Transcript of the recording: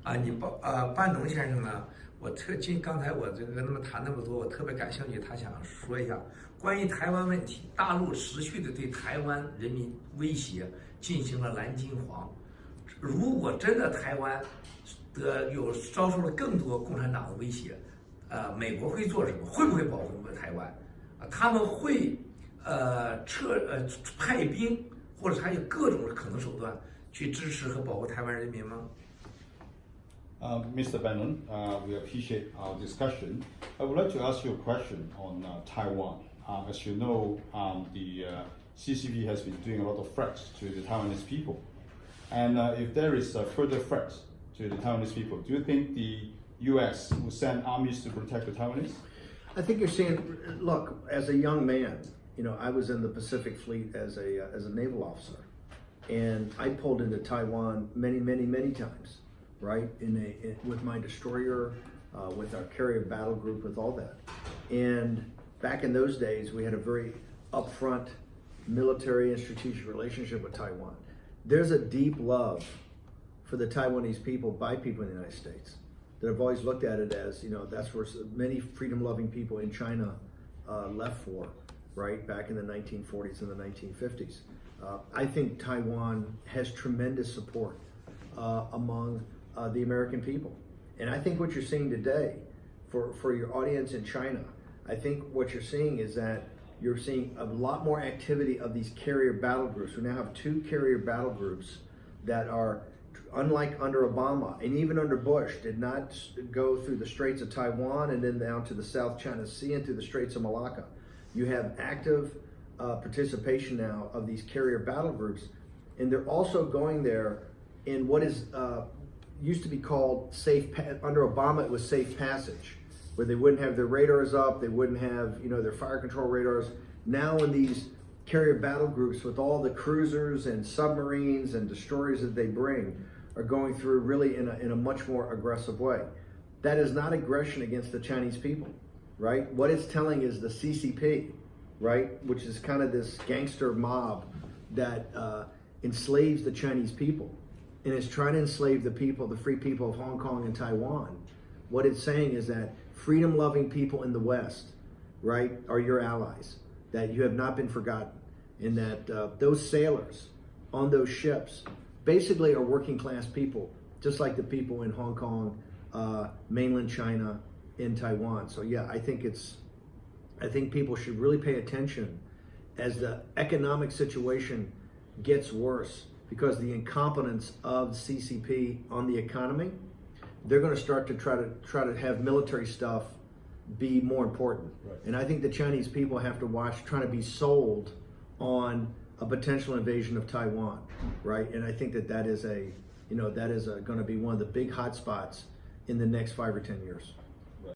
半农先生呢，刚才我跟他们谈那么多，我特别感兴趣，他想说一下关于台湾问题，大陆持续的对台湾人民威胁进行了蓝金黄。如果真的台湾遭受了更多共产党的威胁，美国会做什么？会不会保护台湾？他们会派兵，或者还有各种可能手段去支持和保护台湾人民吗？Mr. Bannon, we appreciate our discussion. I would like to ask you a question on Taiwan. As you know, the CCP has been doing a lot of threats to the Taiwanese people. And if there is a further threat to the Taiwanese people, do you think the U.S. will send armies to protect the Taiwanese? I think you're seeing, look, as a young man, I was in the Pacific Fleet as a naval officer. And I pulled into Taiwan many, many, many times, right? With my destroyer, with our carrier battle group, with all that. And back in those days, we had a very upfront military and strategic relationship with Taiwan. There's a deep love for the Taiwanese people by people in the United States that have always looked at it as, that's where many freedom-loving people in China left for, right, back in the 1940s and the 1950s. I think Taiwan has tremendous support among the American people. And I think what you're seeing today, for your audience in China, I think what you're seeing is that you're seeing a lot more activity of these carrier battle groups. We now have 2 carrier battle groups that are, unlike under Obama and even under Bush, did not go through the Straits of Taiwan and then down to the South China Sea and through the Straits of Malacca. You have active participation now of these carrier battle groups, and they're also going there in what is used to be called under Obama it was safe passage, where they wouldn't have their radars up, they wouldn't have their fire control radars. Now in these carrier battle groups, with all the cruisers and submarines and destroyers that they bring, are going through really in a much more aggressive way. That is not aggression against the Chinese people, right? What it's telling is the CCP, right, which is kind of this gangster mob that enslaves the Chinese people and is trying to enslave the people, the free people of Hong Kong and Taiwan. What it's saying is that freedom-loving people in the West, right, are your allies, that you have not been forgotten, and that those sailors on those ships basically are working-class people, just like the people in Hong Kong, mainland China, in Taiwan. So yeah, I think people should really pay attention as the economic situation gets worse, because the incompetence of CCP on the economy, they're going to start to try to have military stuff be more important. Right. And I think the Chinese people have to watch trying to be sold on a potential invasion of Taiwan, right? And I think that is going to be one of the big hot spots in the next 5 or 10 years.